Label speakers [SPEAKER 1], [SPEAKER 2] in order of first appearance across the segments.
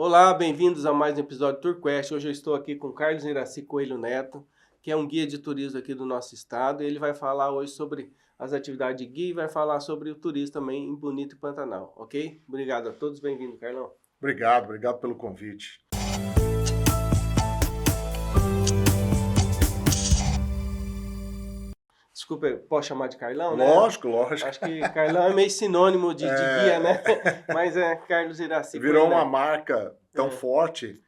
[SPEAKER 1] Olá, bem-vindos a mais um episódio do TourQuest. Hoje eu estou aqui com Carlos Iraci Coelho Neto, que é um guia de turismo aqui do nosso estado. Ele vai falar hoje sobre as atividades de guia e vai falar sobre o turismo também em Bonito e Pantanal, ok? Obrigado a todos, bem-vindo, Carlão.
[SPEAKER 2] Obrigado pelo convite.
[SPEAKER 1] Desculpa, posso chamar de Carlão, né?
[SPEAKER 2] Lógico.
[SPEAKER 1] Acho que Carlão é meio sinônimo de guia, né? Mas é Carlos Iraci
[SPEAKER 2] Virou
[SPEAKER 1] Coelho
[SPEAKER 2] uma
[SPEAKER 1] Neto.
[SPEAKER 2] marca tão forte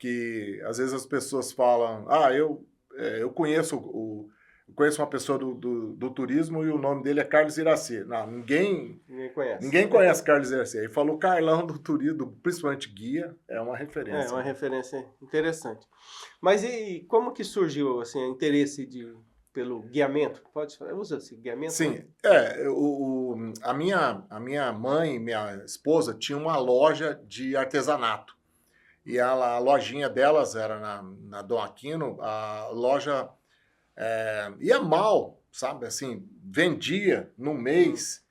[SPEAKER 2] que às vezes as pessoas falam, eu conheço uma pessoa do turismo e o nome dele é Carlos Iraci. Não, ninguém
[SPEAKER 1] conhece.
[SPEAKER 2] Ninguém conhece Carlos Iraci. Aí falou Carlão do turismo, principalmente guia, é uma referência.
[SPEAKER 1] É uma referência interessante. Mas e como que surgiu assim, o interesse pelo guiamento? Pode falar, usa esse guiamento?
[SPEAKER 2] Sim, a minha mãe, minha esposa, tinha uma loja de artesanato. E a lojinha delas era na Dom Aquino, a loja ia mal, sabe? Assim, vendia no mês,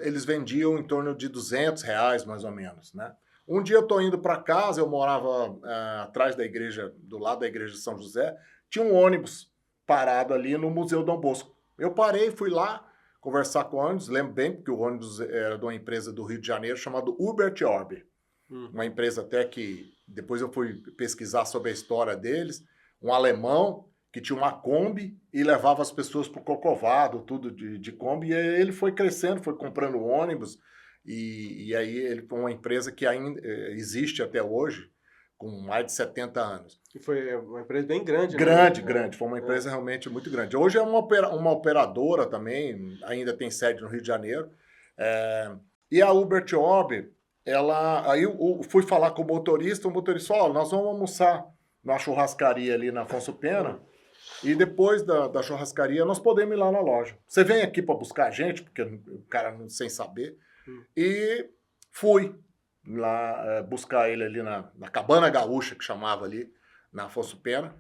[SPEAKER 2] eles vendiam em torno de R$ 200, mais ou menos, né? Um dia eu tô indo para casa, eu morava atrás da igreja, do lado da igreja de São José, tinha um ônibus parado ali no Museu Dom Bosco. Eu parei, fui lá conversar com o ônibus, lembro bem, porque o ônibus era de uma empresa do Rio de Janeiro chamada Hubert Orbe. Uma empresa até que depois eu fui pesquisar sobre a história deles, um alemão que tinha uma Kombi e levava as pessoas para o Corcovado, tudo de Kombi, e aí ele foi crescendo, foi comprando ônibus, e aí ele foi uma empresa que ainda existe até hoje, com mais de 70 anos.
[SPEAKER 1] E foi uma empresa bem grande,
[SPEAKER 2] Grande, foi uma empresa realmente muito grande. Hoje é uma operadora também, ainda tem sede no Rio de Janeiro, e a Hubert Orbe, aí eu fui falar com o motorista falou, nós vamos almoçar na churrascaria ali na Afonso Pena, e depois da churrascaria nós podemos ir lá na loja. Você vem aqui para buscar a gente, porque o cara sem saber, e fui lá buscar ele ali na Cabana Gaúcha, que chamava ali, na Afonso Pena.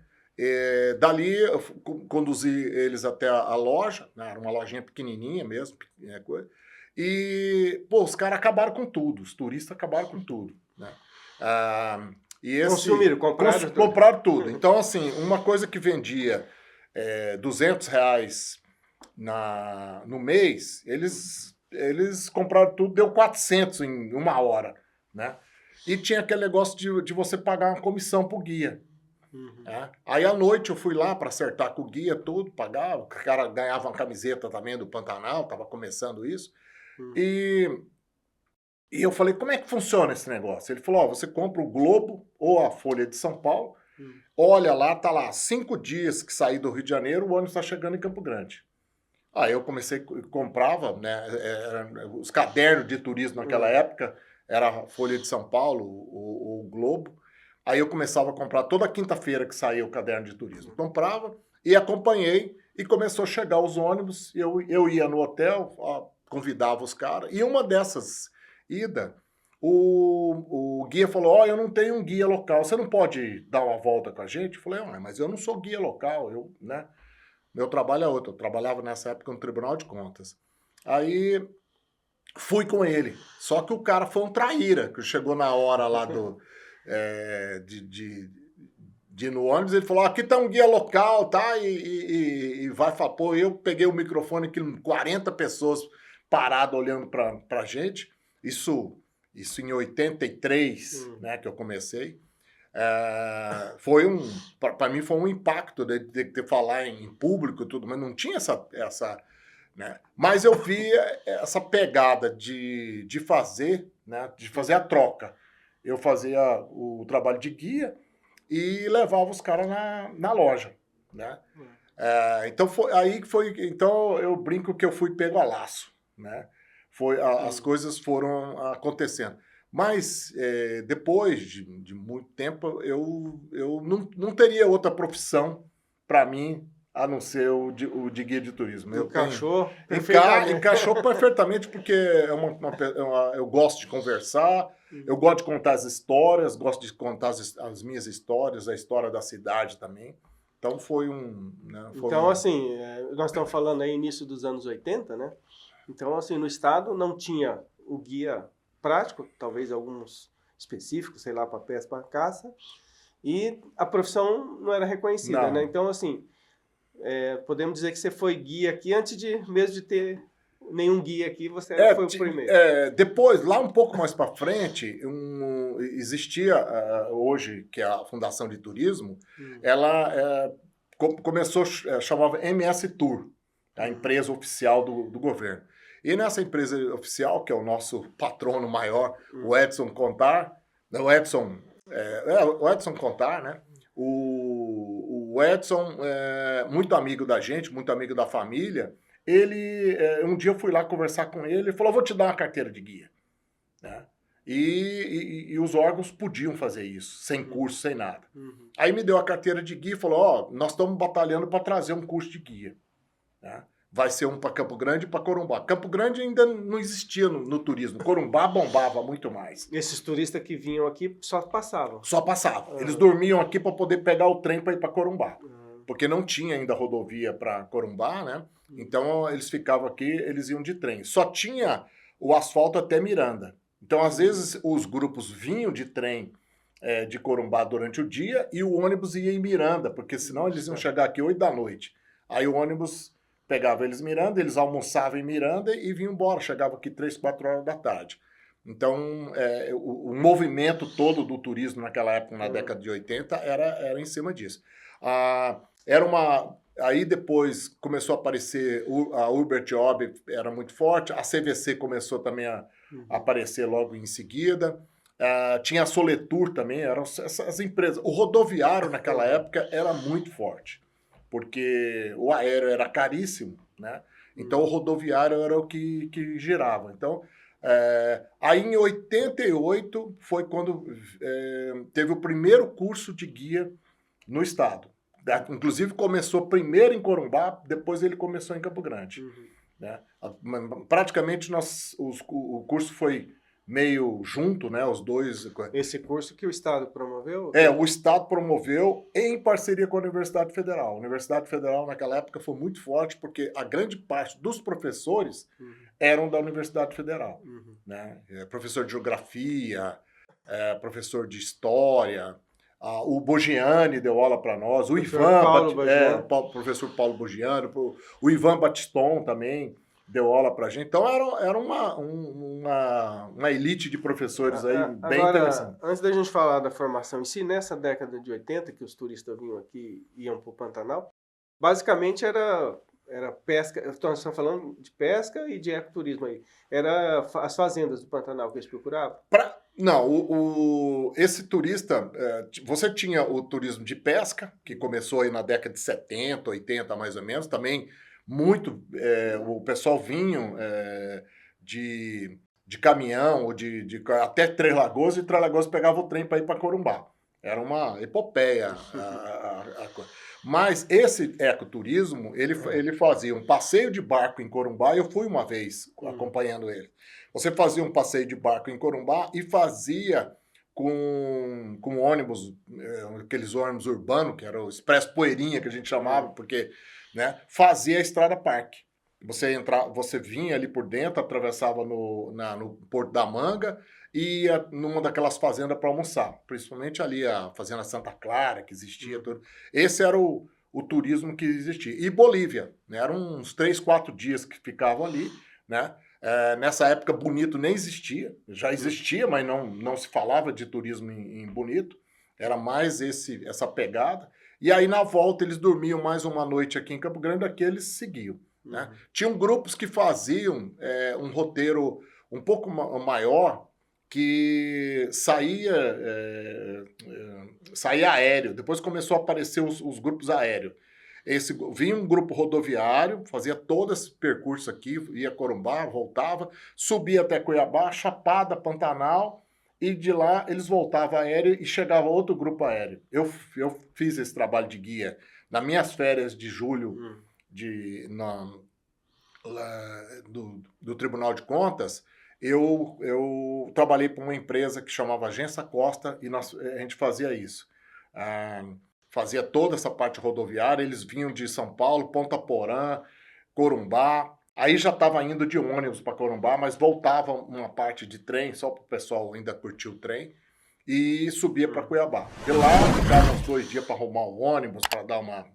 [SPEAKER 2] Dali eu conduzi eles até a loja, né, era uma lojinha pequenininha mesmo, coisa. E, os caras acabaram com tudo, os turistas acabaram com tudo, né?
[SPEAKER 1] Consumiram,
[SPEAKER 2] compraram tudo. Então, assim, uma coisa que vendia R$ 200 no mês, eles compraram tudo, deu 400 em uma hora, né? E tinha aquele negócio de você pagar uma comissão pro guia. Aí à noite eu fui lá para acertar com o guia, tudo, pagava, o cara ganhava uma camiseta também do Pantanal, tava começando isso. E eu falei, como é que funciona esse negócio? Ele falou, você compra o Globo ou a Folha de São Paulo, olha lá, tá lá, 5 dias que saí do Rio de Janeiro, o ônibus está chegando em Campo Grande. Aí eu comprava, né, os cadernos de turismo naquela época, era a Folha de São Paulo, o Globo. Aí eu começava a comprar toda quinta-feira que saía o caderno de turismo. Comprava e acompanhei, e começou a chegar os ônibus, eu ia no hotel, convidava os caras, e uma dessas idas, o guia falou, eu não tenho um guia local, você não pode dar uma volta com a gente? Eu falei, mas eu não sou guia local, né? Meu trabalho é outro, eu trabalhava nessa época no Tribunal de Contas. Aí fui com ele, só que o cara foi um traíra, que chegou na hora lá de ir no ônibus, ele falou, aqui tá um guia local, tá? E vai falar, eu peguei o microfone aqui, 40 pessoas paradas olhando pra gente, isso em 83, né, que eu comecei. Para mim foi um impacto de ter falar em público e tudo, mas não tinha essa né? Mas eu vi essa pegada de fazer, né, de fazer a troca. Eu fazia o trabalho de guia e levava os caras na loja, né? Então eu brinco que eu fui pego a laço, né? As coisas foram acontecendo. Mas depois de muito tempo, eu não teria outra profissão para mim a não ser o de guia de turismo.
[SPEAKER 1] Encaixou perfeitamente.
[SPEAKER 2] Encaixou perfeitamente, porque eu gosto de conversar, eu gosto de contar as histórias, gosto de contar as minhas histórias, a história da cidade também. Então
[SPEAKER 1] assim, nós estamos falando aí início dos anos 80, né? Então, assim, no estado não tinha o guia prático, talvez alguns específico, sei lá, para pesca, para caça, e a profissão não era reconhecida,
[SPEAKER 2] Não.
[SPEAKER 1] né? Então, assim, podemos dizer que você foi guia aqui antes mesmo de ter nenhum guia aqui, você foi o primeiro.
[SPEAKER 2] Depois, lá um pouco mais para frente, existia hoje, que é a Fundação de Turismo, ela começou, chamava MS Tour, a empresa oficial do governo. E nessa empresa oficial, que é o nosso patrono maior, o Edson Contar, o Edson Contar, né? O Edson, muito amigo da gente, muito amigo da família, ele, um dia eu fui lá conversar com ele e falou, vou te dar uma carteira de guia. Né? E os órgãos podiam fazer isso, sem curso, sem nada. Aí me deu a carteira de guia e falou, nós estamos batalhando para trazer um curso de guia. Né? Vai ser um para Campo Grande e para Corumbá. Campo Grande ainda não existia no turismo. Corumbá bombava muito mais.
[SPEAKER 1] Esses turistas que vinham aqui só passavam?
[SPEAKER 2] Só passavam. Eles dormiam aqui para poder pegar o trem para ir para Corumbá. Porque não tinha ainda rodovia para Corumbá, né? Então eles ficavam aqui, eles iam de trem. Só tinha o asfalto até Miranda. Então, às vezes, os grupos vinham de trem de Corumbá durante o dia e o ônibus ia em Miranda, porque senão eles iam chegar aqui 8 da noite. Aí o ônibus pegava eles em Miranda, eles almoçavam em Miranda e vinham embora, chegava aqui 3, 4 horas da tarde. Então, o movimento todo do turismo naquela época, na década de 80, era em cima disso. Aí depois começou a aparecer, a Uber Job era muito forte, a CVC começou também a aparecer logo em seguida, tinha a Soletur também, eram essas empresas. O rodoviário naquela época era muito forte, porque o aéreo era caríssimo, né? Então o rodoviário era o que girava. Então, aí em 88 foi quando teve o primeiro curso de guia no estado. Inclusive começou primeiro em Corumbá, depois ele começou em Campo Grande. Né? Praticamente o curso foi meio junto, né? Os dois.
[SPEAKER 1] Esse curso que o Estado promoveu?
[SPEAKER 2] O Estado promoveu em parceria com a Universidade Federal. A Universidade Federal naquela época foi muito forte porque a grande parte dos professores eram da Universidade Federal. Né? Professor de Geografia, professor de História. O Bogiani deu aula para nós, o professor Paulo Bogiani, o Ivan Batiston também deu aula para a gente. Então era uma elite de professores aí bem interessante.
[SPEAKER 1] Antes da gente falar da formação em si, nessa década de 80, que os turistas vinham aqui e iam para o Pantanal, basicamente era pesca, nós estamos falando de pesca e de ecoturismo aí. Era as fazendas do Pantanal que eles procuravam?
[SPEAKER 2] Não, esse turista, você tinha o turismo de pesca, que começou aí na década de 70, 80 mais ou menos, também muito, o pessoal vinha de caminhão, ou até Três Lagoas, e Três Lagoas pegava o trem para ir para Corumbá. Era uma epopeia. Mas esse ecoturismo, ele fazia um passeio de barco em Corumbá, eu fui uma vez acompanhando ele. Você fazia um passeio de barco em Corumbá e fazia com ônibus, aqueles ônibus urbanos, que era o Expresso Poeirinha, que a gente chamava, porque fazia a Estrada Parque. Você vinha ali por dentro, atravessava no Porto da Manga e ia numa daquelas fazendas para almoçar, principalmente ali a Fazenda Santa Clara, que existia. Tudo. Esse era o turismo que existia. E Bolívia, né? Eram uns 3, 4 dias que ficavam ali, né? Nessa época, Bonito nem existia, já existia, mas não se falava de turismo em Bonito, era mais essa pegada. E aí, na volta, eles dormiam mais uma noite aqui em Campo Grande, aqui eles seguiam. Né? Tinham grupos que faziam um roteiro um pouco maior, que saía aéreo, depois começou a aparecer os grupos aéreos. Vinha um grupo rodoviário, fazia todo esse percurso aqui, ia Corumbá, voltava, subia até Cuiabá, Chapada, Pantanal, e de lá eles voltavam aéreo e chegava outro grupo aéreo. Eu fiz esse trabalho de guia nas minhas férias de julho do Tribunal de Contas. Eu trabalhei para uma empresa que chamava Agência Costa e a gente fazia isso. Fazia toda essa parte rodoviária, eles vinham de São Paulo, Ponta Porã, Corumbá, aí já estava indo de ônibus para Corumbá, mas voltava uma parte de trem, só para o pessoal ainda curtir o trem, e subia para Cuiabá. De lá, ficava uns 2 dias para arrumar o ônibus, para dar uma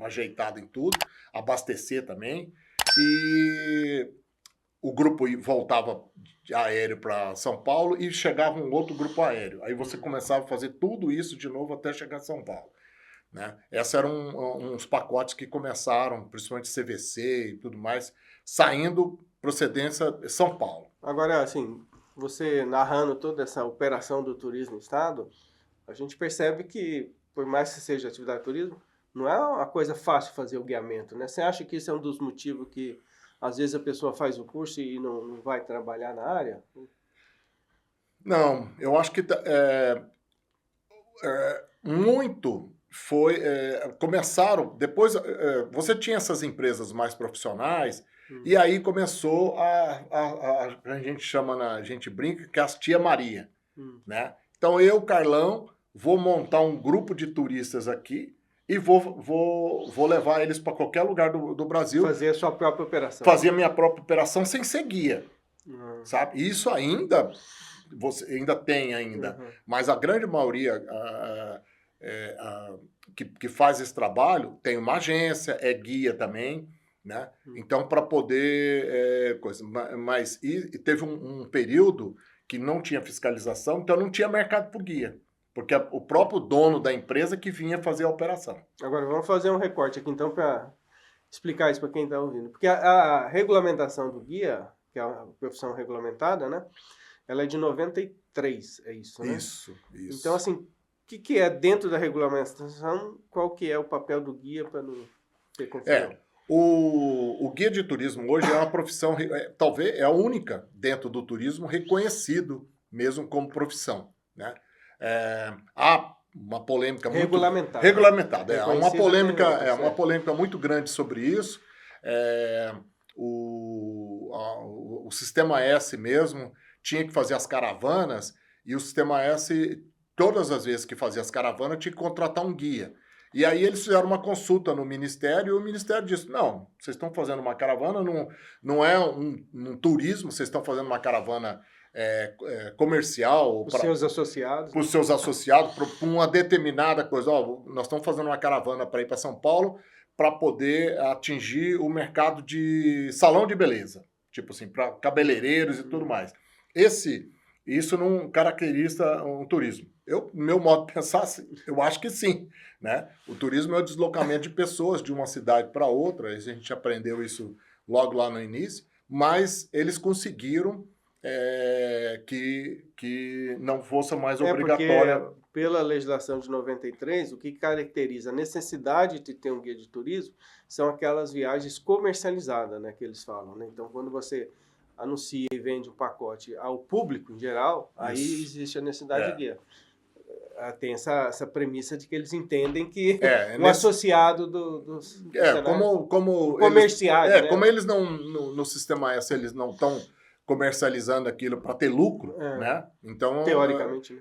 [SPEAKER 2] ajeitada em tudo, abastecer também. E o grupo voltava de aéreo para São Paulo e chegava um outro grupo aéreo. Aí você começava a fazer tudo isso de novo até chegar a São Paulo. Né? Esses eram uns pacotes que começaram, principalmente CVC e tudo mais, saindo procedência São Paulo.
[SPEAKER 1] Agora, assim, você narrando toda essa operação do turismo no estado, a gente percebe que, por mais que seja atividade de turismo, não é uma coisa fácil fazer o guiamento, né? Você acha que isso é um dos motivos que, às vezes, a pessoa faz o curso e não vai trabalhar na área?
[SPEAKER 2] Não, eu acho que muito foi... começaram... Depois, você tinha essas empresas mais profissionais, e aí começou a gente chama, a gente brinca, que é as tia Maria, né? Então eu, Carlão, vou montar um grupo de turistas aqui e vou levar eles para qualquer lugar do Brasil.
[SPEAKER 1] Fazer a sua própria operação.
[SPEAKER 2] Fazer a minha própria operação sem ser guia, sabe? Isso ainda, você ainda tem ainda, mas a grande maioria que faz esse trabalho tem uma agência, é guia também, né? Então, para poder... mas teve um período que não tinha fiscalização, então não tinha mercado para o guia. Porque o próprio dono da empresa que vinha fazer a operação.
[SPEAKER 1] Agora, vamos fazer um recorte aqui, então, para explicar isso para quem está ouvindo. Porque a regulamentação do guia, que é a profissão regulamentada, né? Ela é de 93, é isso, né?
[SPEAKER 2] Isso.
[SPEAKER 1] Então, assim, o que é dentro da regulamentação, qual que é o papel do guia para não ter confusão?
[SPEAKER 2] O guia de turismo hoje é uma profissão, talvez é a única dentro do turismo reconhecido mesmo como profissão, né? Há uma polêmica muito... Regulamentada. Uma polêmica muito grande sobre isso. O Sistema S mesmo tinha que fazer as caravanas e o Sistema S, todas as vezes que fazia as caravanas, tinha que contratar um guia. E aí eles fizeram uma consulta no Ministério e o Ministério disse, não, vocês estão fazendo uma caravana, não é um turismo, vocês estão fazendo uma caravana comercial.
[SPEAKER 1] Para os seus associados.
[SPEAKER 2] Para os seus associados, para uma determinada coisa. Nós estamos fazendo uma caravana para ir para São Paulo para poder atingir o mercado de salão de beleza. Tipo assim, para cabeleireiros e tudo mais. Isso não caracteriza um turismo. Meu modo de pensar, eu acho que sim, né? O turismo é o deslocamento de pessoas de uma cidade para outra, a gente aprendeu isso logo lá no início, mas eles conseguiram que não fosse mais obrigatória.
[SPEAKER 1] Porque, pela legislação de 93, o que caracteriza a necessidade de ter um guia de turismo são aquelas viagens comercializadas, né, que eles falam, né? Então, quando você anuncia e vende um pacote ao público em geral, aí existe a necessidade de guia. Tem essa premissa de que eles entendem que associado dos
[SPEAKER 2] como
[SPEAKER 1] comerciais,
[SPEAKER 2] eles,
[SPEAKER 1] né?
[SPEAKER 2] Como eles não no Sistema S eles não estão comercializando aquilo para ter lucro, né? Então
[SPEAKER 1] teoricamente,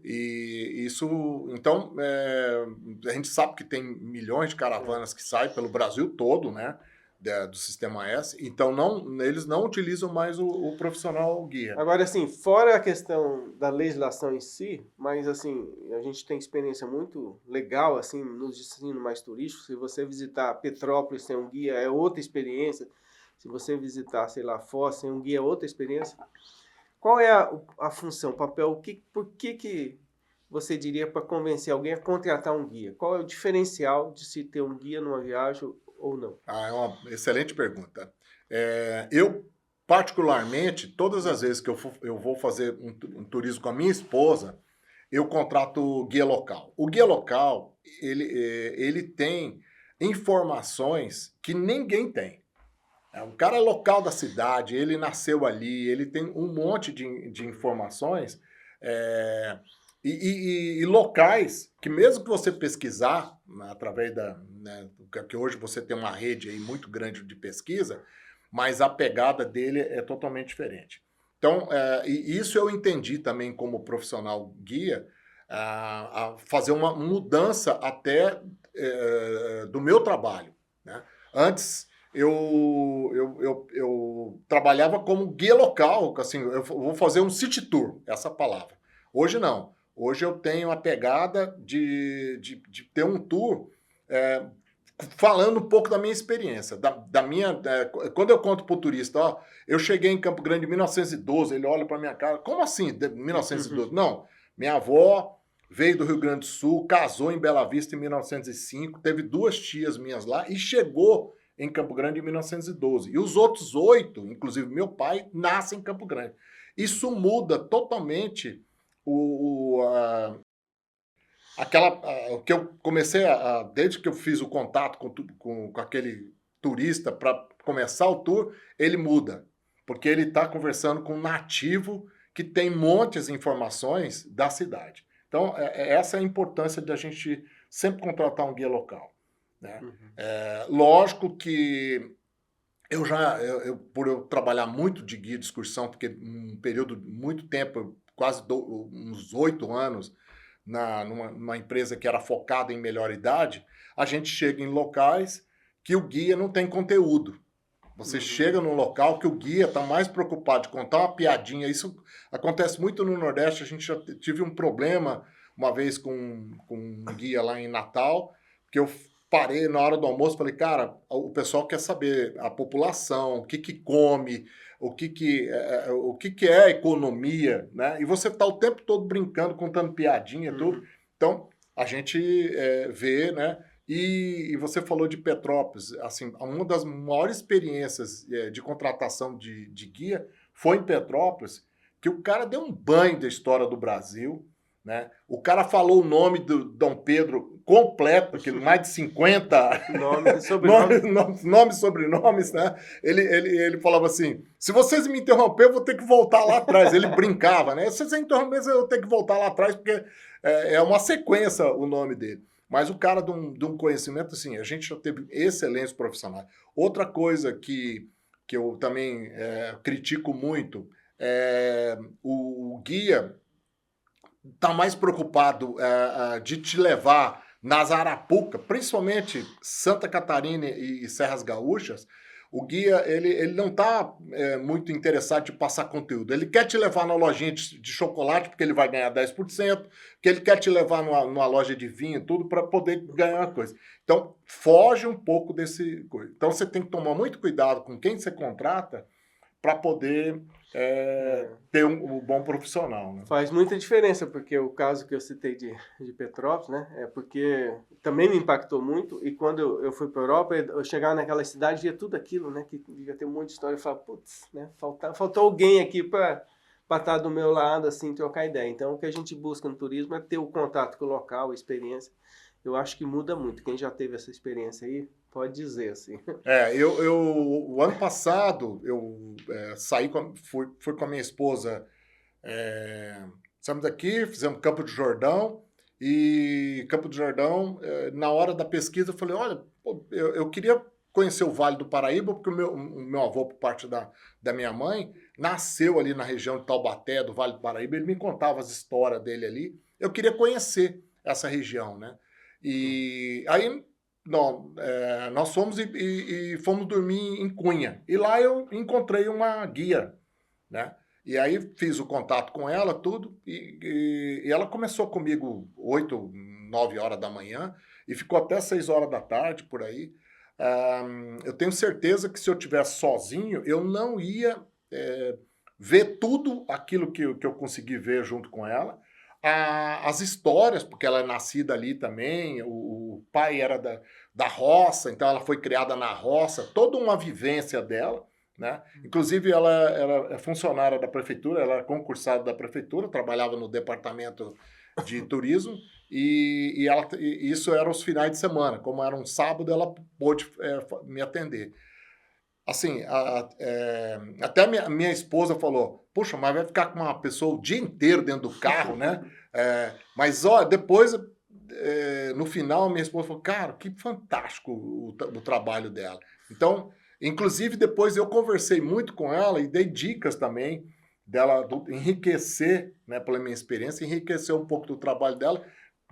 [SPEAKER 2] e isso então a gente sabe que tem milhões de caravanas que saem pelo Brasil todo, né? Do Sistema S, então eles não utilizam mais o profissional guia.
[SPEAKER 1] Agora, assim, fora a questão da legislação em si, mas, assim, a gente tem experiência muito legal, assim, nos destinos mais turísticos. Se você visitar Petrópolis sem um guia, é outra experiência. Se você visitar, sei lá, Foz sem um guia, é outra experiência. Qual é a função, o papel, por que você diria para convencer alguém a contratar um guia? Qual é o diferencial de se ter um guia numa viagem ou não?
[SPEAKER 2] É uma excelente pergunta. Eu, particularmente, todas as vezes que eu vou fazer um turismo com a minha esposa, eu contrato guia local. O guia local, ele tem informações que ninguém tem. O cara é local da cidade, ele nasceu ali, ele tem um monte de informações e locais que mesmo que você pesquisar através que hoje você tem uma rede aí muito grande de pesquisa, mas a pegada dele é totalmente diferente. Então, e isso eu entendi também como profissional guia, a fazer uma mudança até do meu trabalho, né? Antes eu trabalhava como guia local, assim, eu vou fazer um city tour, essa palavra. Hoje não. Hoje eu tenho a pegada de ter um tour falando um pouco da minha experiência, da minha... quando eu conto para o turista, ó, eu cheguei em Campo Grande em 1912, ele olha para minha cara, como assim 1912? Não, minha avó veio do Rio Grande do Sul, casou em Bela Vista em 1905, teve 2 tias minhas lá e chegou em Campo Grande em 1912. E os outros 8, inclusive meu pai, nascem em Campo Grande. Isso muda totalmente o que eu comecei desde que eu fiz o contato com aquele turista para começar o tour, ele muda. Porque ele está conversando com um nativo que tem montes de informações da cidade. Então, essa é a importância de a gente sempre contratar um guia local. Né? Lógico que por eu trabalhar muito de guia de excursão, porque um período muito tempo, uns 8 anos, numa empresa que era focada em melhor idade, a gente chega em locais que o guia não tem conteúdo. Você chega num local que o guia está mais preocupado de contar uma piadinha. Isso acontece muito no Nordeste. A gente já tive um problema uma vez com um guia lá em Natal, que eu parei na hora do almoço e falei, cara, o pessoal quer saber a população, o que come, o que é a economia, né? E você está o tempo todo brincando, contando piadinha, tudo. Então, a gente vê, né? E você falou de Petrópolis, assim, uma das maiores experiências de contratação de guia foi em Petrópolis, que o cara deu um banho da história do Brasil, né? O cara falou o nome do Dom Pedro completo, que mais de 50 nomes, sobrenomes, né? Ele falava assim, se vocês me interromper, eu vou ter que voltar lá atrás. Ele brincava, né? Se vocês interromper, eu vou ter que voltar lá atrás, porque é uma sequência o nome dele. Mas o cara de um conhecimento, assim, a gente já teve excelentes profissionais. Outra coisa que eu também critico muito é o guia está mais preocupado de te levar nas Arapuca, principalmente Santa Catarina e Serras Gaúchas. O guia ele não está muito interessado em passar conteúdo. Ele quer te levar na lojinha de chocolate, porque ele vai ganhar 10%, que ele quer te levar numa loja de vinho, tudo, para poder ganhar uma coisa. Então, foge um pouco desse coisa. Então, você tem que tomar muito cuidado com quem você contrata para poder ter um bom profissional. Né?
[SPEAKER 1] Faz muita diferença, porque o caso que eu citei de Petrópolis, né, é porque também me impactou muito, e quando eu fui para a Europa, eu chegava naquela cidade e via tudo aquilo, né, que devia ter um monte de história, eu falava, putz, né, faltou alguém aqui para estar do meu lado, assim, trocar ideia. Então, o que a gente busca no turismo é ter o contato com o local, a experiência. Eu acho que muda muito. Quem já teve essa experiência aí, pode dizer, assim.
[SPEAKER 2] O ano passado, eu fui com a minha esposa, saímos daqui, fizemos Campo do Jordão, e Campo do Jordão, na hora da pesquisa, eu falei, olha, eu queria conhecer o Vale do Paraíba, porque o meu avô, por parte da minha mãe, nasceu ali na região de Taubaté, do Vale do Paraíba, ele me contava as histórias dele ali, eu queria conhecer essa região, né? E aí nós fomos e fomos dormir em Cunha. E lá eu encontrei uma guia, né? E aí fiz o contato com ela, tudo, e ela começou comigo 8, 9 horas da manhã e ficou até 6 horas da tarde, por aí. Eu tenho certeza que se eu tivesse sozinho, eu não ia ver tudo aquilo que eu consegui ver junto com ela. As histórias, porque ela é nascida ali também, o pai era da roça, então ela foi criada na roça, toda uma vivência dela, né? Inclusive ela é funcionária da prefeitura, ela era concursada da prefeitura, trabalhava no departamento de turismo, e isso era os finais de semana, como era um sábado, ela pôde me atender. Assim, até minha esposa falou, puxa, mas vai ficar com uma pessoa o dia inteiro dentro do carro, né? Mas, depois, no final, minha esposa falou, cara, que fantástico o trabalho dela. Então, inclusive, depois eu conversei muito com ela e dei dicas também dela enriquecer, né, pela minha experiência, enriquecer um pouco do trabalho dela,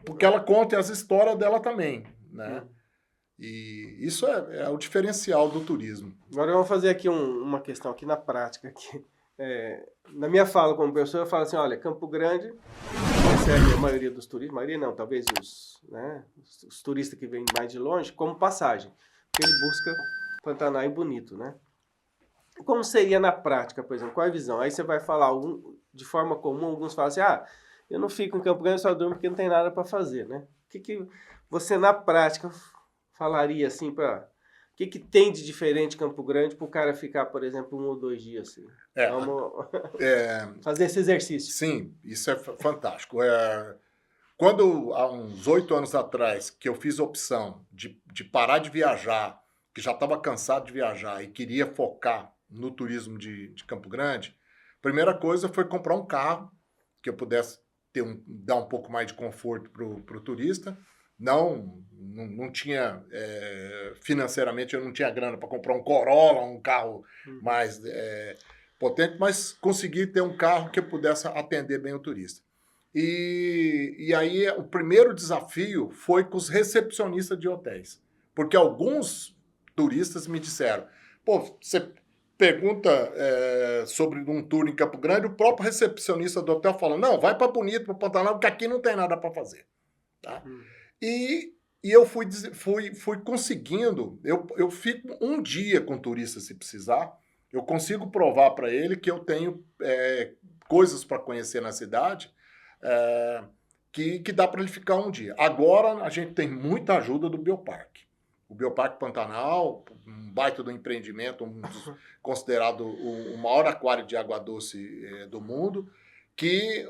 [SPEAKER 2] porque ela conta as histórias dela também, né? E isso é o diferencial do turismo.
[SPEAKER 1] Agora vamos fazer aqui uma questão aqui na prática. Aqui. na minha fala como professor, eu falo assim, olha, Campo Grande recebe a maioria dos turistas, maioria não, talvez os turistas que vêm mais de longe, como passagem, porque ele busca Pantanal e bonito, né? Como seria na prática, por exemplo, qual é a visão? Aí você vai falar de forma comum, alguns falam assim, eu não fico em Campo Grande, eu só durmo porque não tem nada para fazer, né? O que você na prática falaria assim para... O que tem de diferente em Campo Grande para o cara ficar, por exemplo, 1 ou 2 dias assim? Vamos fazer esse exercício.
[SPEAKER 2] Sim, isso é fantástico. Quando, há uns 8 anos atrás, que eu fiz a opção de parar de viajar, que já estava cansado de viajar e queria focar no turismo de Campo Grande, a primeira coisa foi comprar um carro que eu pudesse dar um pouco mais de conforto para o turista. Não tinha, financeiramente, eu não tinha grana para comprar um Corolla, um carro mais potente, mas consegui ter um carro que pudesse atender bem o turista. E aí o primeiro desafio foi com os recepcionistas de hotéis, porque alguns turistas me disseram, você pergunta sobre um tour em Campo Grande, o próprio recepcionista do hotel fala, não, vai para Bonito, para Pantanal, porque aqui não tem nada para fazer. Tá? E eu fui conseguindo, eu fico um dia com o turista se precisar, eu consigo provar para ele que eu tenho coisas para conhecer na cidade, que dá para ele ficar um dia. Agora a gente tem muita ajuda do Bioparque. O Bioparque Pantanal, um baita do empreendimento, considerado o maior aquário de água doce do mundo, que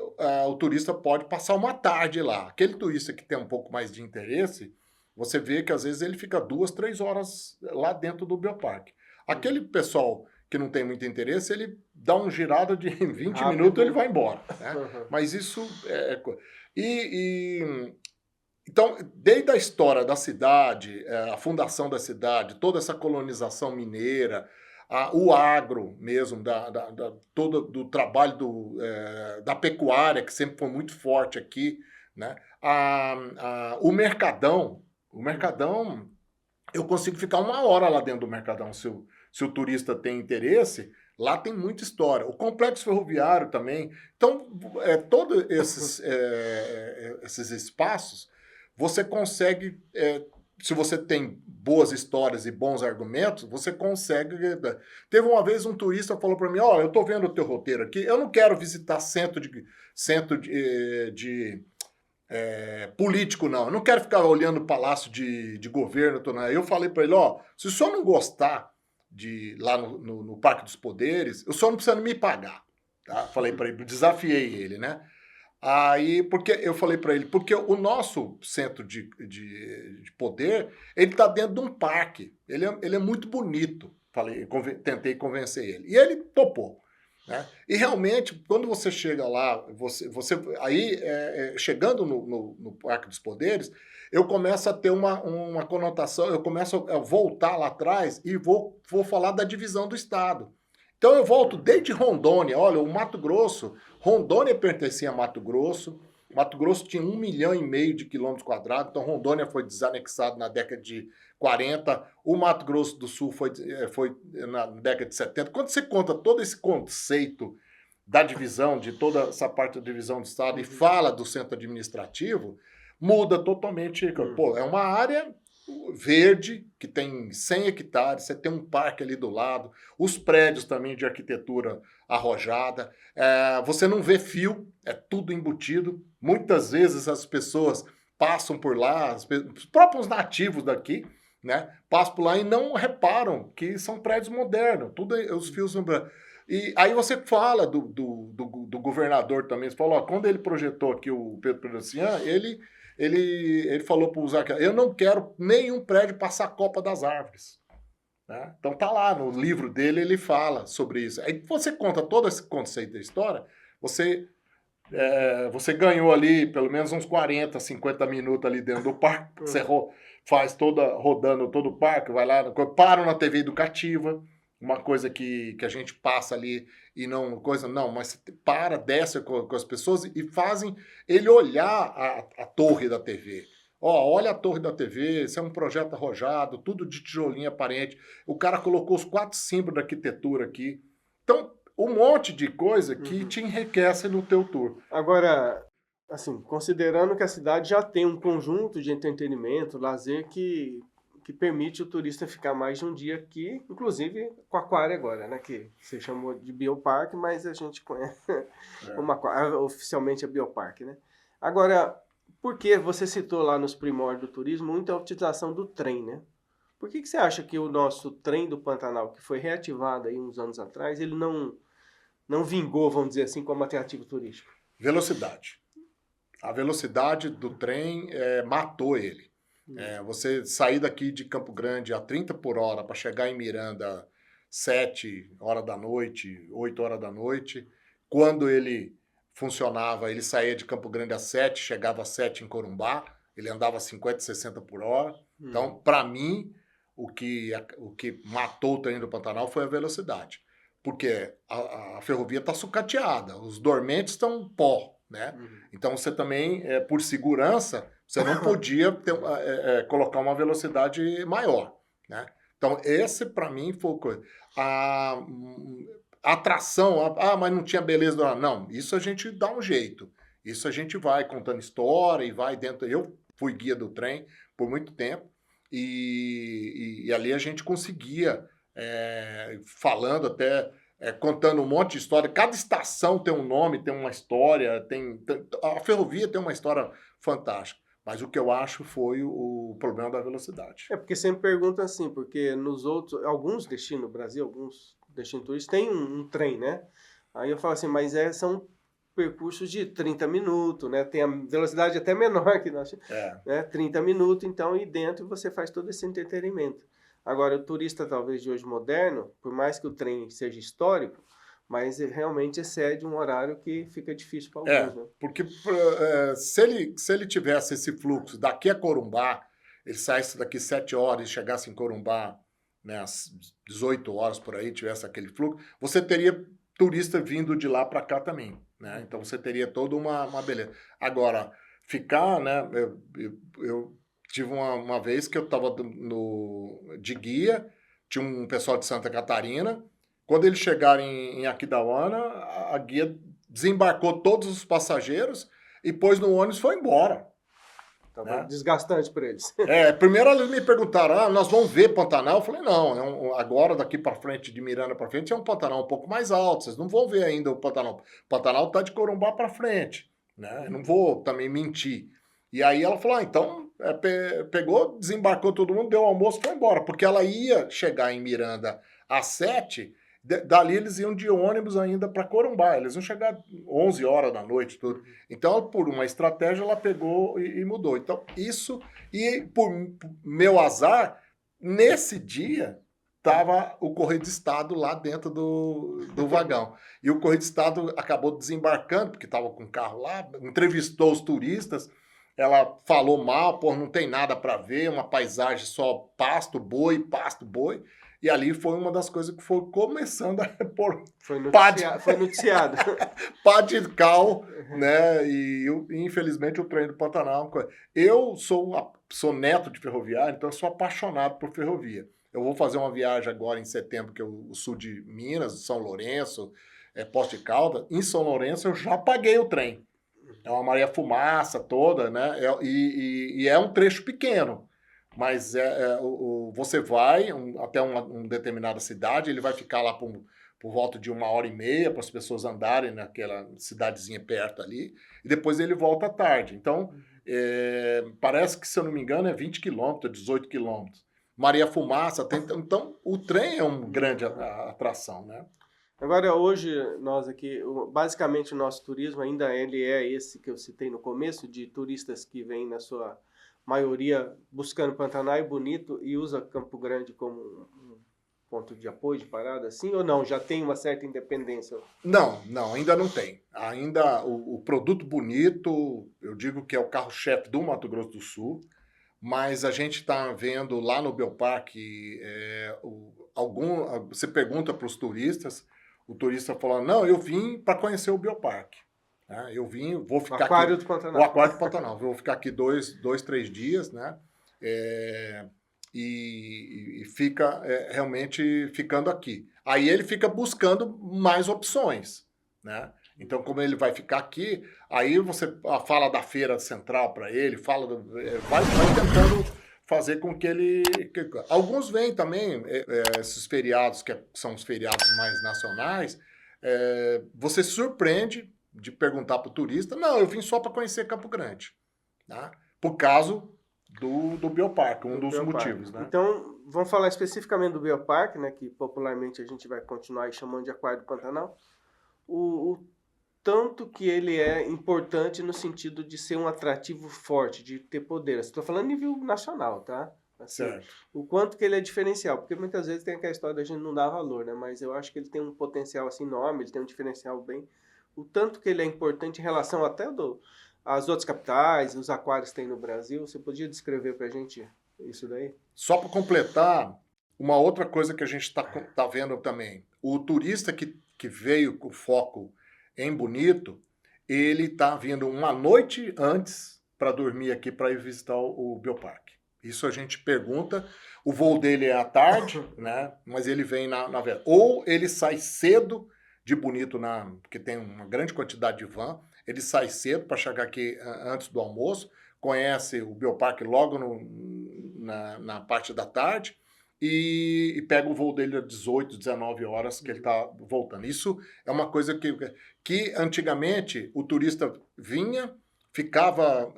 [SPEAKER 2] o turista pode passar uma tarde lá. Aquele turista que tem um pouco mais de interesse, você vê que às vezes ele fica 2, 3 horas lá dentro do Bioparque. Aquele pessoal que não tem muito interesse, ele dá um girado de 20 minutos e ele vai embora. Né? Mas isso então, desde a história da cidade, a fundação da cidade, toda essa colonização mineira, o agro mesmo, todo do trabalho da pecuária, que sempre foi muito forte aqui, né? O Mercadão, eu consigo ficar 1 hora lá dentro do Mercadão, se o turista tem interesse, lá tem muita história. O complexo ferroviário também. Então, todos esses espaços, você consegue, se você tem boas histórias e bons argumentos, você consegue... Teve uma vez um turista que falou para mim, eu estou vendo o teu roteiro aqui, eu não quero visitar centro de político, não. Eu não quero ficar olhando o palácio de governo. Eu falei para ele, se o senhor não gostar de lá no Parque dos Poderes, o senhor não precisa me pagar. Tá? Falei para ele, desafiei ele, né? Aí, porque eu falei para ele, porque o nosso centro de poder, ele está dentro de um parque. Ele é muito bonito. Tentei convencer ele. E ele topou. Né? E realmente, quando você chega lá, chegando no Parque dos Poderes, eu começo a ter uma conotação, eu começo a voltar lá atrás e vou falar da divisão do Estado. Então eu volto desde Rondônia, olha, o Mato Grosso, Rondônia pertencia a Mato Grosso tinha 1,5 milhão de quilômetros quadrados, então Rondônia foi desanexado na década de 40, o Mato Grosso do Sul foi na década de 70. Quando você conta todo esse conceito da divisão, de toda essa parte da divisão do Estado e fala do centro administrativo, muda totalmente. É uma área verde, que tem 100 hectares, você tem um parque ali do lado, os prédios também de arquitetura arrojada, você não vê fio, é tudo embutido. Muitas vezes as pessoas passam por lá, os próprios nativos daqui, né, passam por lá e não reparam que são prédios modernos, tudo os fios são... E aí você fala do governador também, você fala, quando ele projetou aqui o Pedro Perencian, ele falou para o Zaca, eu não quero nenhum prédio passar a copa das árvores. Né? Então tá lá, no livro dele ele fala sobre isso. Aí você conta todo esse conceito da história, você ganhou ali pelo menos uns 40, 50 minutos ali dentro do parque, você faz rodando todo o parque, vai lá, param na TV educativa, uma coisa que a gente passa ali e não, mas você desce com as pessoas e fazem ele olhar a torre da TV. Olha a torre da TV, isso é um projeto arrojado, tudo de tijolinho aparente. O cara colocou os 4 símbolos da arquitetura aqui. Então, um monte de coisa que te enriquece no teu tour.
[SPEAKER 1] Agora, assim, considerando que a cidade já tem um conjunto de entretenimento, lazer que permite o turista ficar mais de um dia aqui, inclusive com o aquário agora, né? Que você chamou de bioparque, mas a gente conhece como aquário, oficialmente é bioparque, né? Agora, porque você citou lá nos primórdios do turismo muita utilização do trem, né? Por que você acha que o nosso trem do Pantanal, que foi reativado aí uns anos atrás, ele não vingou, vamos dizer assim, como atrativo turístico?
[SPEAKER 2] Velocidade. A velocidade do trem matou ele. Você sair daqui de Campo Grande a 30 por hora para chegar em Miranda 7 horas da noite, 8 horas da noite. Quando ele funcionava, ele saía de Campo Grande às 7, chegava às 7 em Corumbá, ele andava 50, 60 por hora. Então, para mim, o que matou o trem do Pantanal foi a velocidade. Porque a ferrovia está sucateada, os dormentes estão pó, né? Então, você também, por segurança, você não podia colocar uma velocidade maior, né? Então, esse, para mim, foi coisa. A atração, mas não tinha beleza. Não, isso a gente dá um jeito. Isso a gente vai contando história e vai dentro. Eu fui guia do trem por muito tempo e ali a gente conseguia, falando até, contando um monte de história. Cada estação tem um nome, tem uma história. A ferrovia tem uma história fantástica. Mas o que eu acho foi o problema da velocidade.
[SPEAKER 1] Porque sempre pergunta assim, porque nos outros, alguns destinos no Brasil, alguns destinos turísticos, tem um trem, né? Aí eu falo assim, mas são percursos de 30 minutos, né? Tem a velocidade até menor que nós, né? 30 minutos, então, e dentro você faz todo esse entretenimento. Agora, o turista, talvez, de hoje moderno, por mais que o trem seja histórico, mas realmente excede um horário que fica difícil para alguns, né?
[SPEAKER 2] Porque se ele tivesse esse fluxo daqui a Corumbá, ele saísse daqui 7 horas e chegasse em Corumbá, né, às 18 horas por aí, tivesse aquele fluxo, você teria turista vindo de lá para cá também, né? Então você teria toda uma beleza. Agora, ficar, né? Eu tive uma vez que eu estava de guia, tinha um pessoal de Santa Catarina. Quando eles chegaram em Aquidauana, a guia desembarcou todos os passageiros e pôs no ônibus e foi embora.
[SPEAKER 1] Tava desgastante para eles.
[SPEAKER 2] Primeiro eles me perguntaram, nós vamos ver Pantanal? Eu falei, não, agora daqui para frente, de Miranda para frente, é um Pantanal um pouco mais alto, vocês não vão ver ainda o Pantanal. O Pantanal está de Corumbá para frente, né? Eu não vou também mentir. E aí ela falou, então, pegou, desembarcou todo mundo, deu almoço e foi embora, porque ela ia chegar em Miranda às 7. Dali eles iam de ônibus ainda para Corumbá, eles iam chegar 11 horas da noite, tudo. Então, por uma estratégia, ela pegou e mudou. Então, isso, e por meu azar, nesse dia, estava o Correio de Estado lá dentro do vagão. E o Correio de Estado acabou desembarcando, porque estava com o carro lá, entrevistou os turistas, ela falou mal, não tem nada para ver, uma paisagem só pasto, boi. E ali foi uma das coisas que foi começando a pôr
[SPEAKER 1] foi noticiado.
[SPEAKER 2] Pá de cal, né? E infelizmente o trem do Pantanal. Eu sou neto de ferroviário, então eu sou apaixonado por ferrovia. Eu vou fazer uma viagem agora em setembro, que é o sul de Minas, São Lourenço, Poços de Caldas. Em São Lourenço eu já paguei o trem. É uma Maria Fumaça toda, né? E é um trecho pequeno. Mas você vai até uma determinada cidade, ele vai ficar lá por volta de 1h30 para as pessoas andarem naquela cidadezinha perto ali, e depois ele volta à tarde. Então, parece que, se eu não me engano, é 20 quilômetros, 18 quilômetros. Maria Fumaça, então o trem é uma grande atração, né?
[SPEAKER 1] Agora, hoje, nós aqui, basicamente o nosso turismo ainda ele é esse que eu citei no começo, de turistas que vêm na sua maioria buscando Pantanal e bonito e usa Campo Grande como um ponto de apoio, de parada, assim, ou não? Já tem uma certa independência?
[SPEAKER 2] Não, ainda não tem. Ainda o produto bonito, eu digo que é o carro-chefe do Mato Grosso do Sul, mas a gente está vendo lá no Bioparque, você pergunta para os turistas, o turista fala, não, eu vim para conhecer o Bioparque. Eu vou ficar
[SPEAKER 1] aquário
[SPEAKER 2] aqui...
[SPEAKER 1] do Pantanal.
[SPEAKER 2] O Aquário do Pantanal. Vou ficar aqui 3 dias, né? E fica realmente ficando aqui. Aí ele fica buscando mais opções, né? Então, como ele vai ficar aqui, aí você fala da feira central para ele, vai tentando fazer com que ele... Alguns vêm também, esses feriados, que são os feriados mais nacionais, você se surpreende de perguntar para o turista, não, eu vim só para conhecer Campo Grande, tá? Por causa do Bioparque, um dos motivos, né?
[SPEAKER 1] Então, vamos falar especificamente do Bioparque, né, que popularmente a gente vai continuar aí chamando de Aquário do Pantanal. O tanto que ele é importante no sentido de ser um atrativo forte, de ter poder. Estou falando nível nacional, tá? Assim,
[SPEAKER 2] Certo.
[SPEAKER 1] o quanto que ele é diferencial, porque muitas vezes tem aquela história da gente não dar valor, né? Mas eu acho que ele tem um potencial assim enorme, ele tem um diferencial bem... O tanto que ele é importante em relação até às outras capitais, os aquários que tem no Brasil. Você podia descrever pra gente isso daí?
[SPEAKER 2] Só para completar, uma outra coisa que a gente tá vendo também, o turista que veio com foco em Bonito, ele tá vindo uma noite antes para dormir aqui para ir visitar o Bioparque. Isso a gente pergunta, o voo dele é à tarde, né? Mas ele vem na véspera. Ou ele sai cedo de Bonito, porque tem uma grande quantidade de van, ele sai cedo para chegar aqui antes do almoço, conhece o Bioparque logo na parte da tarde e pega o voo dele às 18, 19 horas que ele está voltando. Isso é uma coisa que antigamente o turista vinha, ficava,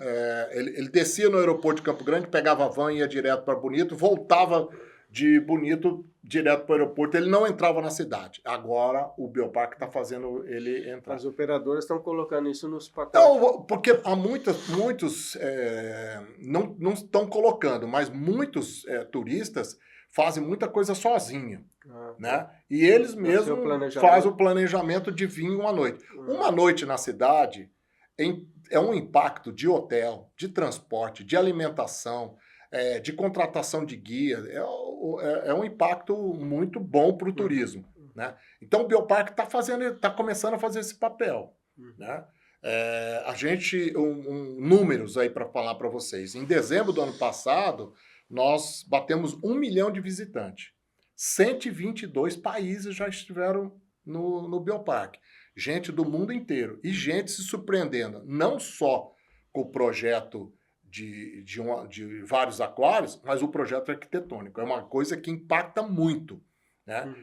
[SPEAKER 2] ele descia no aeroporto de Campo Grande, pegava a van, ia direto para Bonito, voltava de Bonito direto para o aeroporto, ele não entrava na cidade. Agora o Bioparque está fazendo ele entrar.
[SPEAKER 1] As operadoras estão colocando isso nos pacotes.
[SPEAKER 2] Não, porque há muitos não estão colocando, mas muitos turistas fazem muita coisa sozinho, né? E eles mesmos fazem o planejamento de vir uma noite. Uma noite na cidade é um impacto de hotel, de transporte, de alimentação, de contratação de guia, é um impacto muito bom para o turismo, né? Então o Bioparque está começando a fazer esse papel, né? A gente, números aí para falar para vocês. Em dezembro do ano passado, nós batemos 1 milhão de visitantes. 122 países já estiveram no Bioparque. Gente do mundo inteiro. E gente se surpreendendo, não só com o projeto de vários aquários, mas o projeto arquitetônico. É uma coisa que impacta muito, né?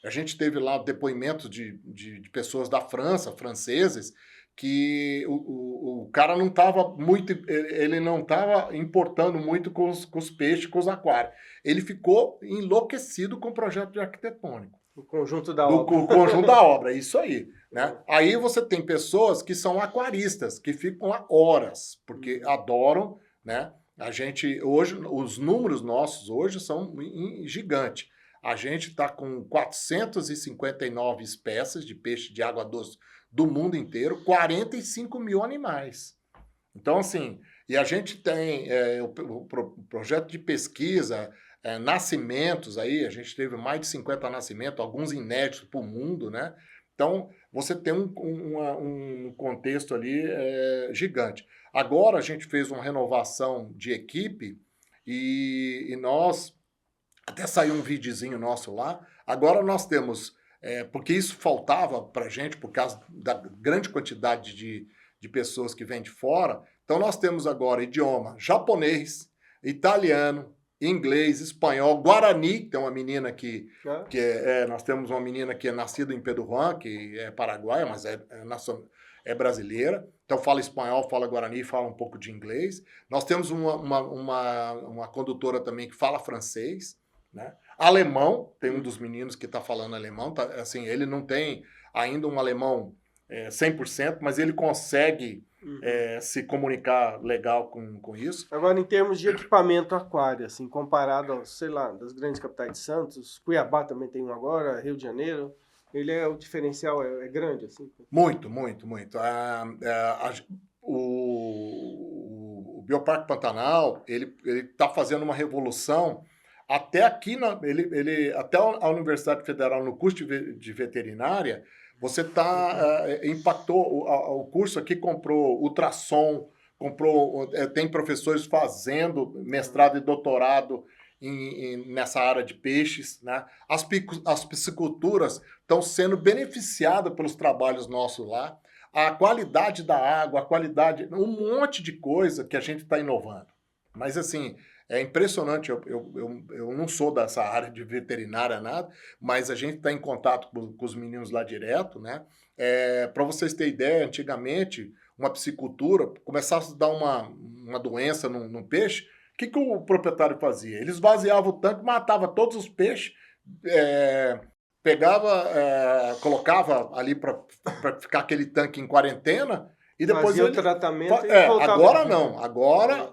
[SPEAKER 2] A gente teve lá depoimentos de pessoas da França, franceses, que o cara não estava muito, ele não estava importando muito com os peixes, com os aquários. Ele ficou enlouquecido com o projeto arquitetônico.
[SPEAKER 1] O conjunto da obra.
[SPEAKER 2] O conjunto da obra, isso aí, né? Aí você tem pessoas que são aquaristas, que ficam lá horas, porque adoram, né? A gente, hoje, os números nossos hoje são gigantes. A gente está com 459 espécies de peixe de água doce do mundo inteiro, 45 mil animais. Então, assim, e a gente tem o projeto de pesquisa, nascimentos aí, a gente teve mais de 50 nascimentos, alguns inéditos para o mundo, né? Então, você tem um contexto ali gigante. Agora, a gente fez uma renovação de equipe e nós, até saiu um videozinho nosso lá, agora nós temos, porque isso faltava para a gente, por causa da grande quantidade de pessoas que vêm de fora, então nós temos agora idioma japonês, italiano, inglês, espanhol, guarani, tem uma menina nós temos uma menina que é nascida em Pedro Juan, que é paraguaia, mas é brasileira, então fala espanhol, fala guarani, fala um pouco de inglês. Nós temos uma condutora também que fala francês, né? Alemão, tem um dos meninos que está falando alemão, assim, ele não tem ainda um alemão 100%, mas ele consegue se comunicar legal com isso.
[SPEAKER 1] Agora, em termos de equipamento aquário, assim, comparado aos, sei lá, das grandes capitais de Santos, Cuiabá também tem um agora, Rio de Janeiro, o diferencial é grande, assim?
[SPEAKER 2] Muito, muito, muito. O Bioparque Pantanal, ele está fazendo uma revolução. Até aqui, até a Universidade Federal, no curso de veterinária, você impactou, o curso aqui comprou ultrassom, tem professores fazendo mestrado e doutorado nessa área de peixes, né? As pisciculturas estão sendo beneficiadas pelos trabalhos nossos lá. A qualidade da água, a qualidade, um monte de coisa que a gente está inovando. Mas assim, é impressionante, eu não sou dessa área de veterinária, nada, mas a gente está em contato com os meninos lá direto, né? Para vocês terem ideia, antigamente, uma piscicultura, começasse a dar uma doença num peixe, o que o proprietário fazia? Ele esvaziava o tanque, matava todos os peixes, colocava ali para ficar aquele tanque em quarentena, e depois
[SPEAKER 1] fazia o tratamento e voltava.
[SPEAKER 2] Agora não. Agora,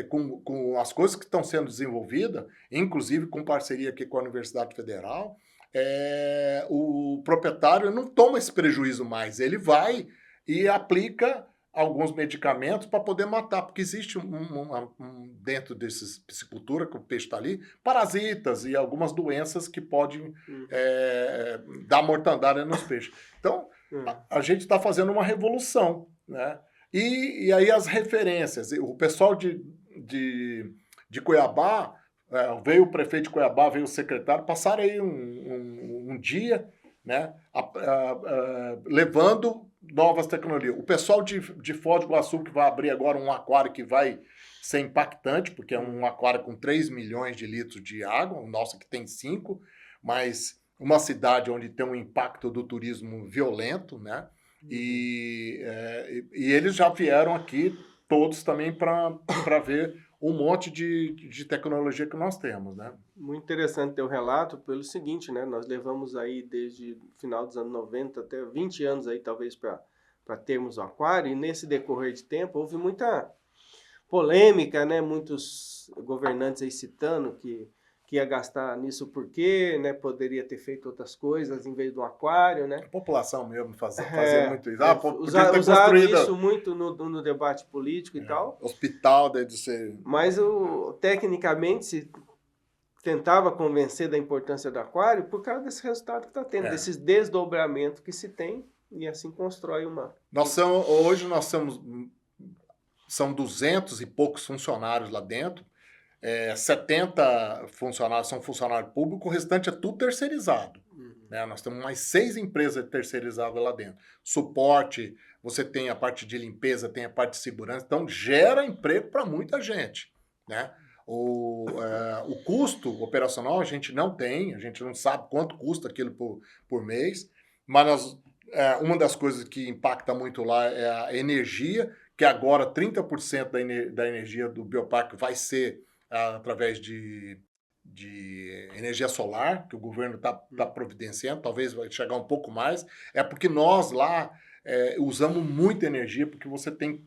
[SPEAKER 2] com as coisas que estão sendo desenvolvidas, inclusive com parceria aqui com a Universidade Federal, o proprietário não toma esse prejuízo mais. Ele vai e aplica alguns medicamentos para poder matar, porque existe dentro desses piscicultura, que o peixe está ali, parasitas e algumas doenças que podem dar mortandade nos peixes. Então, a gente está fazendo uma revolução, né? E aí as referências. O pessoal de Cuiabá, veio o prefeito de Cuiabá, veio o secretário, passaram aí um dia, né, levando novas tecnologias. O pessoal de Foz do Iguaçu, que vai abrir agora um aquário que vai ser impactante, porque é um aquário com 3 milhões de litros de água, o nosso que tem 5, mas uma cidade onde tem um impacto do turismo violento, né? E eles já vieram aqui, todos também, para ver um monte de tecnologia que nós temos, né?
[SPEAKER 1] Muito interessante teu relato pelo seguinte, né? Nós levamos aí desde o final dos anos 90 até 20 anos aí, talvez, para termos o aquário, e nesse decorrer de tempo houve muita polêmica, né? Muitos governantes aí citando que ia gastar nisso porque, né, poderia ter feito outras coisas em vez do aquário, né?
[SPEAKER 2] A população mesmo fazia muito isso.
[SPEAKER 1] Usaram isso muito no debate político e tal.
[SPEAKER 2] Hospital deve ser...
[SPEAKER 1] Mas, tecnicamente, se tentava convencer da importância do aquário por causa desse resultado que está tendo, desses desdobramentos que se tem, e assim constrói uma...
[SPEAKER 2] Hoje nós são 200 e poucos funcionários lá dentro, 70 funcionários são funcionários públicos, o restante é tudo terceirizado. Né? Nós temos mais 6 empresas terceirizadas lá dentro. Suporte, você tem a parte de limpeza, tem a parte de segurança, então gera emprego para muita gente. Né? O custo operacional a gente não sabe quanto custa aquilo por mês, mas uma das coisas que impacta muito lá é a energia, que agora 30% da energia do bioparque vai ser através de energia solar, que o governo está providenciando, talvez vai chegar um pouco mais, porque nós lá usamos muita energia, porque você tem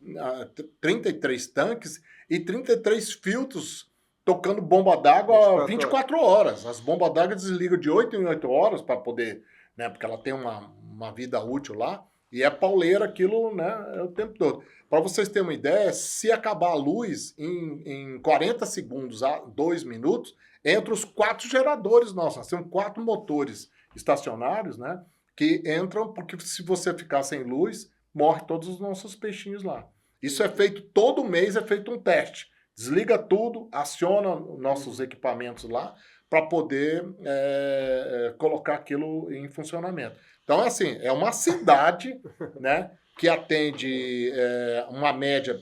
[SPEAKER 2] 33 tanques e 33 filtros tocando bomba d'água 24 horas. As bombas d'água desligam de 8 em 8 horas para poder, né, porque ela tem uma vida útil lá, e é pauleira aquilo, né, o tempo todo. Para vocês terem uma ideia, se acabar a luz em 40 segundos a 2 minutos, entre os 4 geradores nossos, nós temos 4 motores estacionários, né, que entram, porque se você ficar sem luz, morre todos os nossos peixinhos lá. Isso é feito, todo mês é feito um teste. Desliga tudo, aciona nossos equipamentos lá, para poder colocar aquilo em funcionamento. Então, assim, é uma cidade, né, que atende uma média,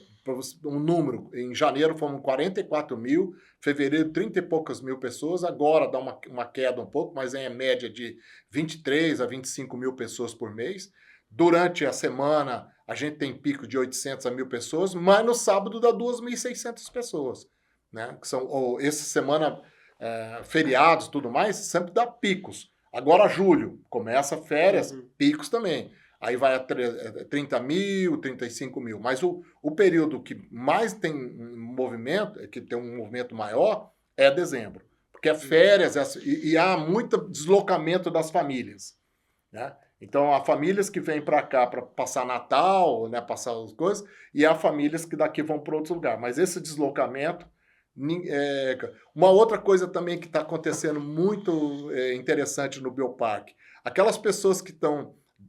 [SPEAKER 2] um número, em janeiro foram 44 mil, fevereiro 30 e poucas mil pessoas, agora dá uma queda um pouco, mas é em média de 23 a 25 mil pessoas por mês. Durante a semana, a gente tem pico de 800 a 1.000 pessoas, mas no sábado dá 2.600 pessoas. Né? Que são, essa semana, feriados e tudo mais, sempre dá picos. Agora, julho, começa férias, picos também. Aí vai a 30 mil, 35 mil. Mas o período que mais tem movimento, que tem um movimento maior, é dezembro. Porque é férias e há muito deslocamento das famílias. Né? Então, há famílias que vêm para cá para passar Natal, né, passar as coisas, e há famílias que daqui vão para outro lugar. Mas esse deslocamento... Uma outra coisa também que está acontecendo muito interessante no Bioparque, aquelas pessoas que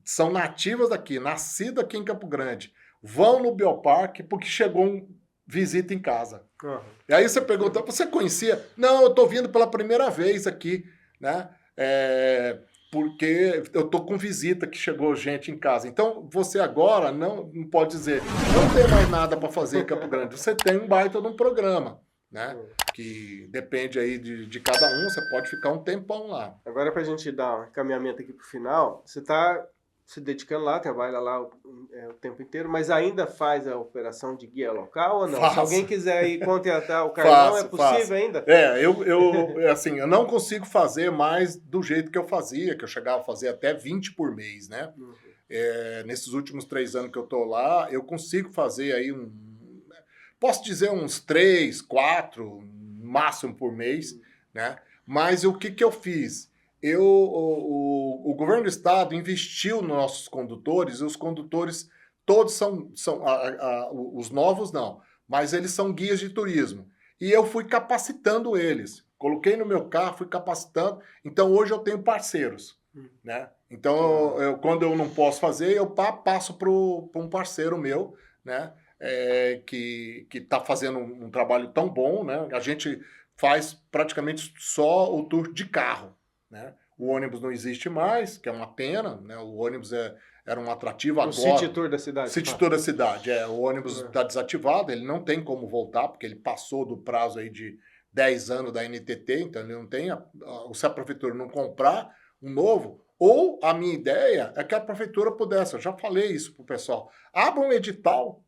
[SPEAKER 2] são nativas daqui, nascidas aqui em Campo Grande, vão no Bioparque porque chegou visita em casa.
[SPEAKER 1] Uhum.
[SPEAKER 2] E aí você pergunta, você conhecia? Não, eu estou vindo pela primeira vez aqui, né? Porque eu estou com visita que chegou gente em casa. Então, você agora não pode dizer, não tem mais nada para fazer em Campo Grande. Você tem um baita de um programa, né? Que depende aí de cada um, você pode ficar um tempão lá.
[SPEAKER 1] Agora, para a gente dar um encaminhamento aqui para o final, você está se dedicando lá, trabalha lá o tempo inteiro, mas ainda faz a operação de guia local ou não?
[SPEAKER 2] Faço.
[SPEAKER 1] Se alguém quiser ir contratar o Carlão, é possível ainda?
[SPEAKER 2] Assim, eu não consigo fazer mais do jeito que eu fazia, que eu chegava a fazer até 20 por mês, né?
[SPEAKER 1] Uhum.
[SPEAKER 2] Nesses últimos 3 anos que eu tô lá, eu consigo fazer aí posso dizer uns 3, 4, máximo por mês, né? Mas o que eu fiz? O governo do estado investiu nos nossos condutores, e os condutores todos são os novos não, mas eles são guias de turismo. E eu fui capacitando eles. Coloquei no meu carro, fui capacitando. Então hoje eu tenho parceiros, né? Então quando eu não posso fazer, eu passo para um parceiro meu, né? Que está fazendo um trabalho tão bom, né? A gente faz praticamente só o tour de carro, né? O ônibus não existe mais, que é uma pena, né? O ônibus era um atrativo agora.
[SPEAKER 1] O City Tour da cidade.
[SPEAKER 2] City Tour da cidade, o ônibus está desativado, ele não tem como voltar, porque ele passou do prazo aí de 10 anos da NTT, então ele não tem, se a prefeitura não comprar um novo, ou a minha ideia é que a prefeitura pudesse, eu já falei isso pro pessoal, abra um edital,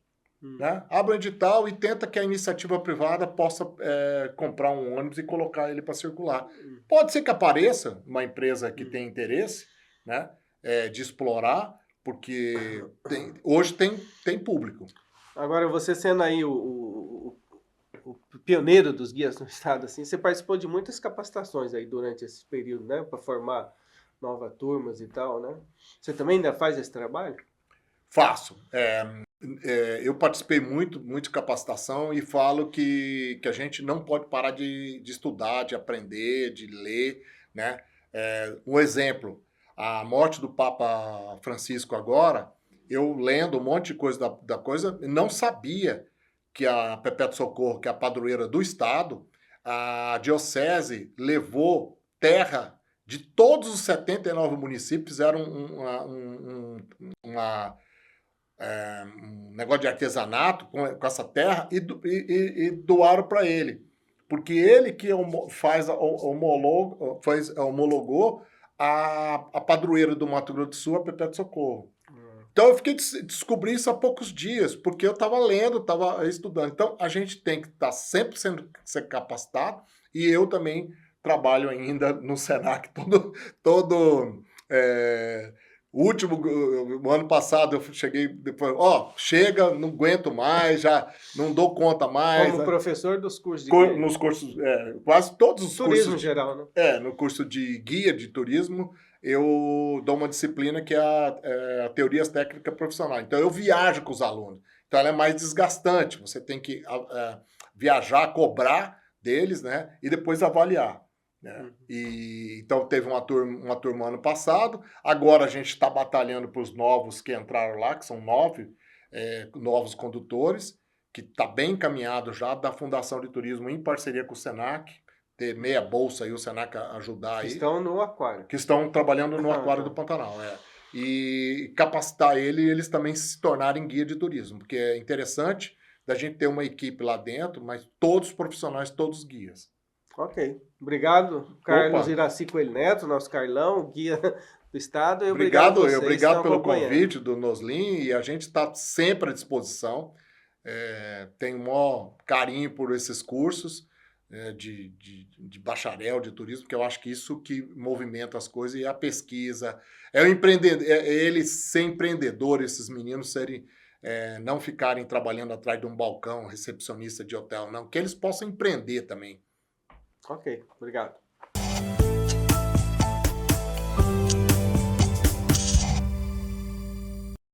[SPEAKER 2] né? Abra um edital e tenta que a iniciativa privada possa comprar um ônibus e colocar ele para circular. Pode ser que apareça uma empresa que tem interesse, né? De explorar, porque hoje tem público.
[SPEAKER 1] Agora, você sendo aí o pioneiro dos guias no estado, assim, você participou de muitas capacitações aí durante esse período, né? Para formar novas turmas e tal, né? Você também ainda faz esse trabalho?
[SPEAKER 2] Faço. Eu participei muito de capacitação e falo que a gente não pode parar de estudar, de aprender, de ler, né? Um exemplo, a morte do Papa Francisco agora, eu lendo um monte de coisa da coisa, não sabia que a Perpétua Socorro, que é a padroeira do estado, a diocese levou terra de todos os 79 municípios, fizeram um negócio de artesanato com essa terra e doaram para ele. Porque ele que homologou a padroeira do Mato Grosso do Sul, a Perpétua Socorro. Então eu descobri isso há poucos dias, porque eu estava lendo, estava estudando. Então a gente tem que estar sempre ser capacitado, e eu também trabalho ainda no Senac o ano passado eu cheguei depois, chega, não aguento mais, já não dou conta mais.
[SPEAKER 1] Como professor dos cursos de guia?
[SPEAKER 2] Nos cursos, quase todos os
[SPEAKER 1] turismo
[SPEAKER 2] cursos.
[SPEAKER 1] Turismo geral, né?
[SPEAKER 2] No curso de guia de turismo, eu dou uma disciplina que é a teorias técnicas profissionais. Então eu viajo com os alunos. Então ela é mais desgastante. Você tem que viajar, cobrar deles, né? E depois avaliar. Então teve uma turma ano passado, agora a gente está batalhando para os novos que entraram lá, que são 9 novos condutores, que está bem encaminhado já, da Fundação de Turismo em parceria com o Senac, ter meia bolsa aí, o Senac ajudar aí.
[SPEAKER 1] Que estão no aquário.
[SPEAKER 2] Que estão trabalhando no aquário do Pantanal, E capacitar eles também se tornarem guia de turismo, porque é interessante da gente ter uma equipe lá dentro, mas todos profissionais, todos guias.
[SPEAKER 1] Ok. Obrigado, Carlos Iraci Coelho Neto, nosso Carlão, guia do estado. E obrigado
[SPEAKER 2] pelo convite do Noslim, e a gente está sempre à disposição. Tenho o maior carinho por esses cursos de bacharel de turismo, porque eu acho que isso que movimenta as coisas, e a pesquisa. Eles serem empreendedores, esses meninos não ficarem trabalhando atrás de um balcão, recepcionista de hotel, não, que eles possam empreender também.
[SPEAKER 1] Ok, obrigado.